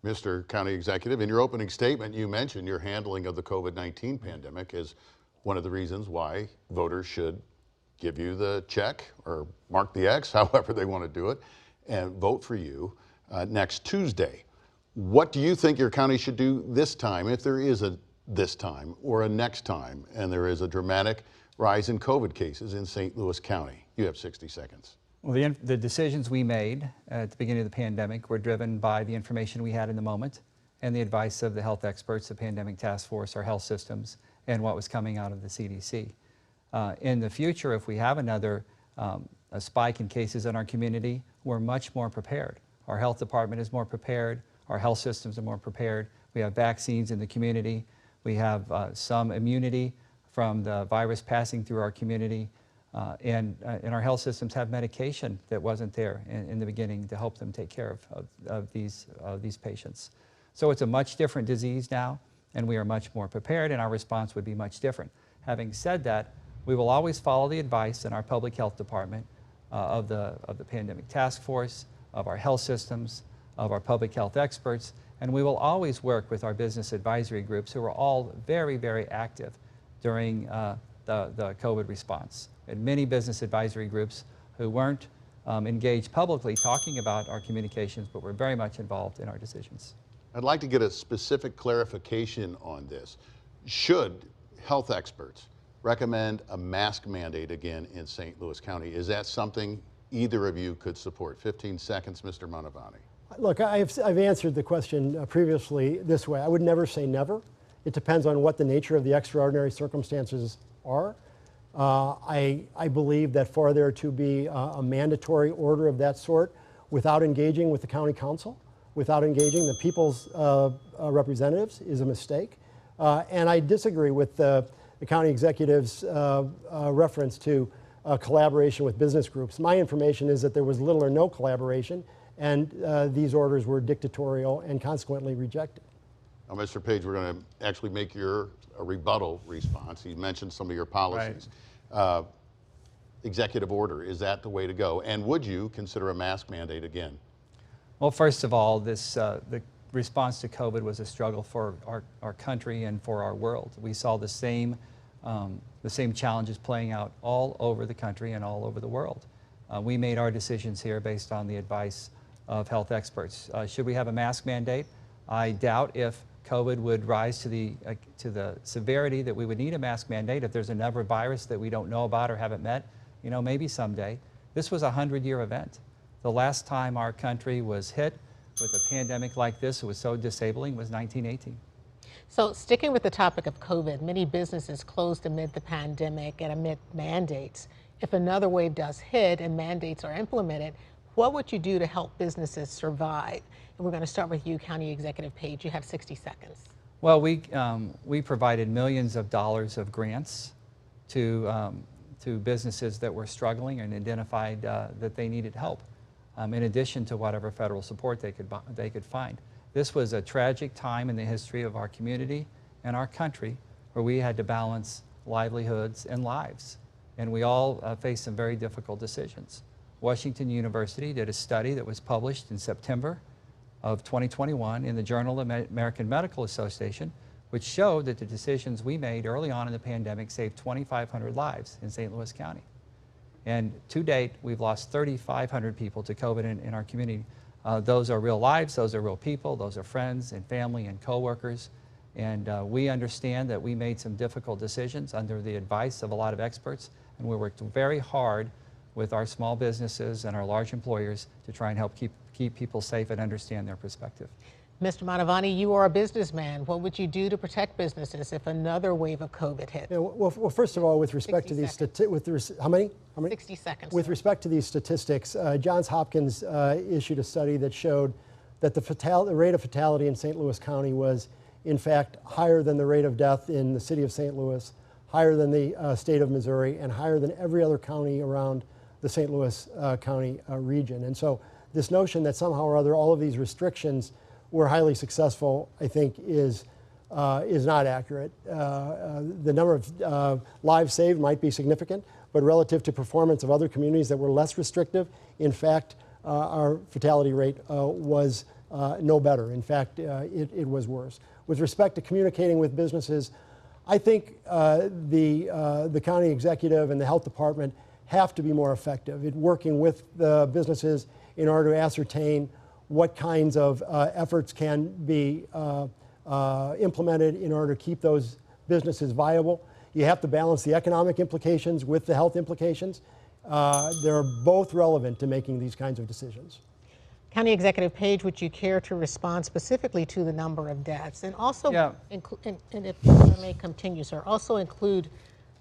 Speaker 3: Mr. County Executive, in your opening statement, you mentioned your handling of the COVID-19 pandemic as one of the reasons why voters should give you the check or mark the X, however they want to do it, and vote for you next Tuesday. What do you think your county should do this time, if there is a this time or a next time, and there is a dramatic rise in COVID cases in St. Louis County? You have 60 seconds.
Speaker 4: Well, the decisions we made at the beginning of the pandemic were driven by the information we had in the moment and the advice of the health experts, the Pandemic Task Force, our health systems, and what was coming out of the CDC. In the future, if we have another a spike in cases in our community, we're much more prepared. Our health department is more prepared. Our health systems are more prepared. We have vaccines in the community. We have some immunity from the virus passing through our community. And our health systems have medication that wasn't there in the beginning to help them take care of these patients. So it's a much different disease now, and we are much more prepared, and our response would be much different. Having said that, we will always follow the advice in our public health department of the pandemic task force, of our health systems, of our public health experts, and we will always work with our business advisory groups who are all very, very active during the COVID response. And many business advisory groups who weren't engaged publicly talking about our communications, but were very much involved in our decisions.
Speaker 3: I'd like to get a specific clarification on this. Should health experts recommend a mask mandate again in St. Louis County? Is that something either of you could support? 15 seconds, Mr. Mantovani.
Speaker 5: Look, I've answered the question previously this way. I would never say never. It depends on what the nature of the extraordinary circumstances are. I believe that for there to be a mandatory order of that sort without engaging with the county council, without engaging the people's representatives is a mistake. And I disagree with the county executive's reference to collaboration with business groups. My information is that there was little or no collaboration, and these orders were dictatorial and consequently rejected.
Speaker 3: Now, Mr. Page, we're going to actually make a rebuttal response. You mentioned some of your policies. Right. Executive order, is that the way to go? And would you consider a mask mandate again?
Speaker 4: Well, first of all, the response to COVID was a struggle for our country and for our world. We saw the same challenges playing out all over the country and all over the world. We made our decisions here based on the advice of health experts. Should we have a mask mandate? I doubt if COVID would rise to the severity that we would need a mask mandate. If there's another virus that we don't know about or haven't met, maybe someday. This was a 100-year event. The last time our country was hit with a pandemic like this, it was so disabling, was 1918.
Speaker 2: So sticking with the topic of COVID, many businesses closed amid the pandemic and amid mandates. If another wave does hit and mandates are implemented, what would you do to help businesses survive? And we're going to start with you, County Executive Page. You have 60 seconds.
Speaker 4: Well, we provided millions of dollars of grants to businesses that were struggling and identified that they needed help, in addition to whatever federal support they could find. This was a tragic time in the history of our community and our country where we had to balance livelihoods and lives. And we all faced some very difficult decisions. Washington University did a study that was published in September of 2021 in the Journal of the American Medical Association, which showed that the decisions we made early on in the pandemic saved 2,500 lives in St. Louis County. And to date, we've lost 3,500 people to COVID in our community. Those are real lives, those are real people, those are friends and family and coworkers. And we understand that we made some difficult decisions under the advice of a lot of experts, and we worked very hard with our small businesses and our large employers to try and help keep people safe and understand their perspective.
Speaker 2: Mr. Mantovani, you are a businessman. What would you do to protect businesses if another wave of COVID hit?
Speaker 5: Yeah, well, first of all, with respect to these statistics, how many?
Speaker 2: 60 seconds.
Speaker 5: With respect to these statistics, Johns Hopkins issued a study that showed that the rate of fatality in St. Louis County was, in fact, higher than the rate of death in the city of St. Louis, higher than the state of Missouri, and higher than every other county around the St. Louis County region. And so this notion that somehow or other all of these restrictions were highly successful, I think, is not accurate. The number of lives saved might be significant, but relative to performance of other communities that were less restrictive, in fact, our fatality rate was no better. In fact, it was worse. With respect to communicating with businesses, I think the county executive and the health department have to be more effective at working with the businesses in order to ascertain what kinds of efforts can be implemented in order to keep those businesses viable. You have to balance the economic implications with the health implications. They're both relevant to making these kinds of decisions.
Speaker 2: County Executive Page, would you care to respond specifically to the number of deaths? And also,
Speaker 4: Yeah.
Speaker 2: and if I may continue, sir, also include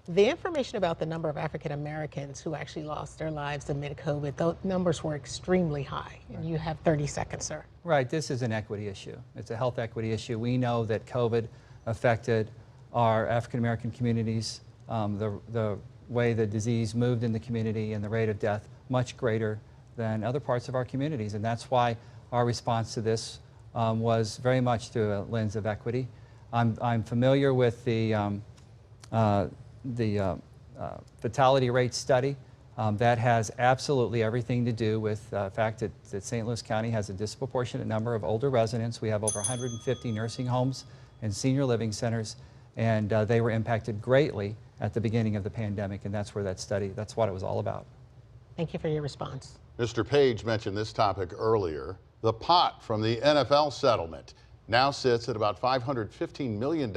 Speaker 2: The information about the number of African Americans who actually lost their lives amid COVID, those numbers were extremely high. And you have 30 seconds, sir.
Speaker 4: Right, this is an equity issue. It's a health equity issue. We know that COVID affected our African American communities, the way the disease moved in the community and the rate of death much greater than other parts of our communities. And that's why our response to this was very much through a lens of equity. I'm familiar with the fatality rate study. That has absolutely everything to do with the fact that St. Louis County has a disproportionate number of older residents. We have over 150 nursing homes and senior living centers, and they were impacted greatly at the beginning of the pandemic, and that's what it was all about.
Speaker 2: Thank you for your response.
Speaker 3: Mr. Page mentioned this topic earlier. The pot from the NFL settlement now sits at about $515 million.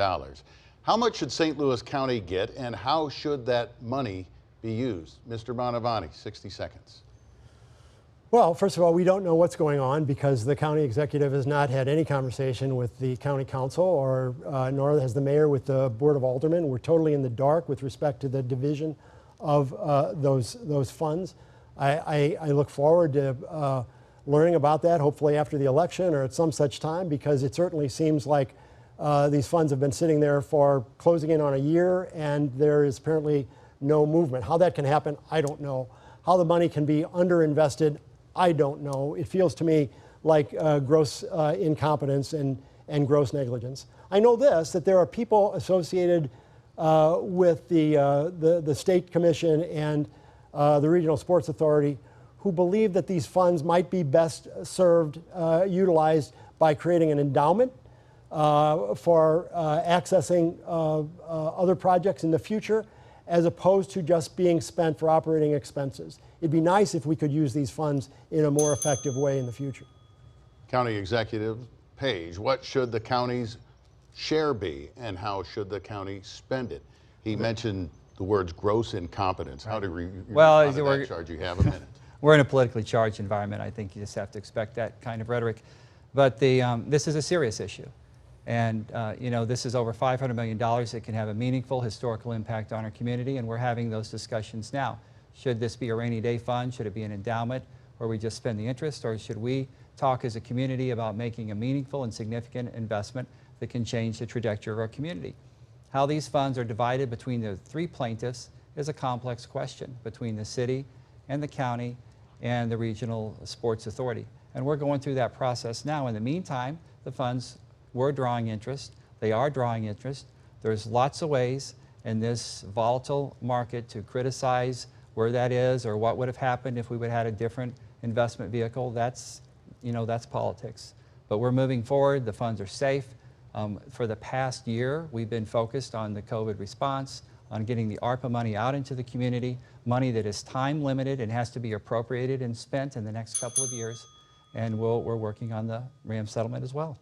Speaker 3: How much should St. Louis County get, and how should that money be used? Mr. Mantovani, 60 seconds.
Speaker 5: Well, first of all, we don't know what's going on because the county executive has not had any conversation with the county council, or nor has the mayor with the board of aldermen. We're totally in the dark with respect to the division of those funds. I look forward to learning about that, hopefully after the election or at some such time, because it certainly seems like these funds have been sitting there for closing in on a year, and there is apparently no movement. How that can happen, I don't know. How the money can be underinvested, I don't know. It feels to me like gross incompetence and gross negligence. I know this, that there are people associated with the State Commission and the Regional Sports Authority who believe that these funds might be best served, utilized by creating an endowment for accessing other projects in the future, as opposed to just being spent for operating expenses. It'd be nice if we could use these funds in a more effective way in the future.
Speaker 3: County Executive Page, what should the county's share be, and how should the county spend it? He mentioned the words gross incompetence. How do you respond to that charge? You have a minute.
Speaker 4: We're in a politically charged environment. I think you just have to expect that kind of rhetoric. But this is a serious issue. And this is over $500 million that can have a meaningful historical impact on our community, and we're having those discussions now. Should this be a rainy day fund? Should it be an endowment where we just spend the interest? Or should we talk as a community about making a meaningful and significant investment that can change the trajectory of our community? How these funds are divided between the three plaintiffs is a complex question, between the city and the county and the Regional Sports Authority. And we're going through that process now. In the meantime, the funds were drawing interest. They are drawing interest. There's lots of ways in this volatile market to criticize where that is or what would have happened if we would have had a different investment vehicle. That's politics. But we're moving forward. The funds are safe. For the past year, we've been focused on the COVID response, on getting the ARPA money out into the community, money that is time limited and has to be appropriated and spent in the next couple of years. And we're working on the RAM settlement as well.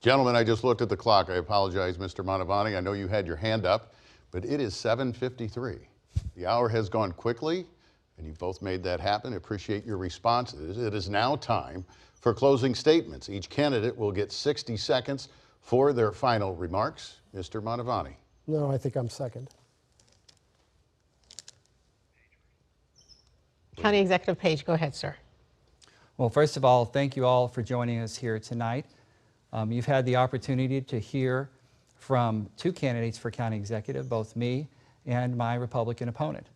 Speaker 3: Gentlemen, I just looked at the clock. I apologize, Mr. Mantovani. I know you had your hand up, but it is 7:53. The hour has gone quickly, and you both made that happen. I appreciate your responses. It is now time for closing statements. Each candidate will get 60 seconds for their final remarks. Mr. Mantovani.
Speaker 5: No, I think I'm second.
Speaker 2: County Executive Page, go ahead, sir.
Speaker 4: Well, first of all, thank you all for joining us here tonight. You've had the opportunity to hear from two candidates for county executive, both me and my Republican opponent.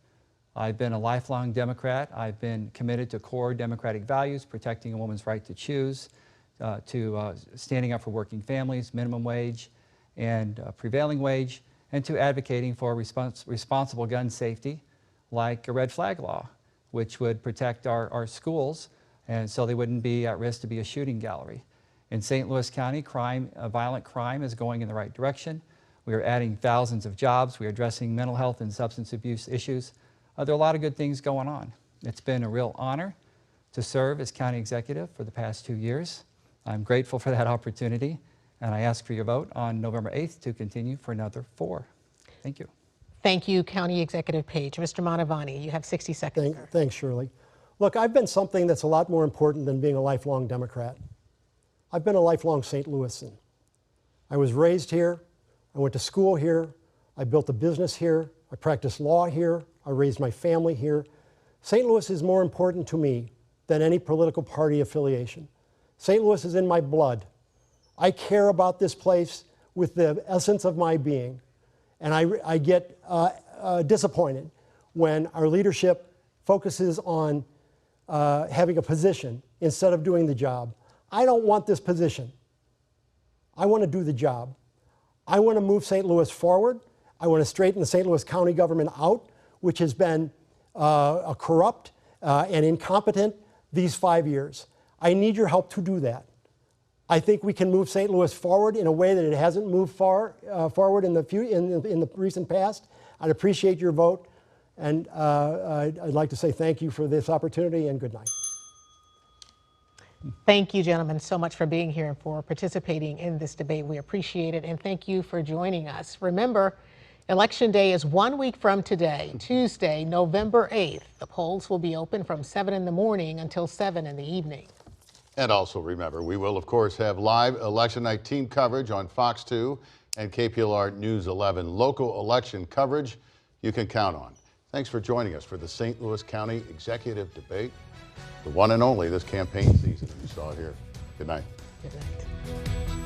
Speaker 4: I've been a lifelong Democrat. I've been committed to core Democratic values, protecting a woman's right to choose, to standing up for working families, minimum wage, and prevailing wage, and to advocating for responsible gun safety, like a red flag law, which would protect our schools, and so they wouldn't be at risk to be a shooting gallery. In St. Louis County, violent crime is going in the right direction. We are adding thousands of jobs. We are addressing mental health and substance abuse issues. There are a lot of good things going on. It's been a real honor to serve as county executive for the past 2 years. I'm grateful for that opportunity, and I ask for your vote on November 8th to continue for another 4. Thank you.
Speaker 2: Thank you, County Executive Page. Mr. Mantovani, you have 60 seconds.
Speaker 5: Thanks, Shirley. Look, I've been something that's a lot more important than being a lifelong Democrat. I've been a lifelong St. Louisan. I was raised here. I went to school here. I built a business here. I practice law here. I raised my family here. St. Louis is more important to me than any political party affiliation. St. Louis is in my blood. I care about this place with the essence of my being. And I get disappointed when our leadership focuses on having a position instead of doing the job. I don't want this position. I want to do the job. I want to move St. Louis forward. I want to straighten the St. Louis County government out, which has been corrupt and incompetent these 5 years. I need your help to do that. I think we can move St. Louis forward in a way that it hasn't moved forward in the recent past. I'd appreciate your vote, and I'd like to say thank you for this opportunity and good night.
Speaker 2: Thank you, gentlemen, so much for being here and for participating in this debate. We appreciate it, and thank you for joining us. Remember, Election Day is 1 week from today, Tuesday, November 8th. The polls will be open from 7 in the morning until 7 in the evening.
Speaker 3: And also remember, we will, of course, have live election night team coverage on Fox 2 and KPLR News 11. Local election coverage you can count on. Thanks for joining us for the St. Louis County Executive Debate, the one and only this campaign season. You saw it here. Good night.
Speaker 2: Good night.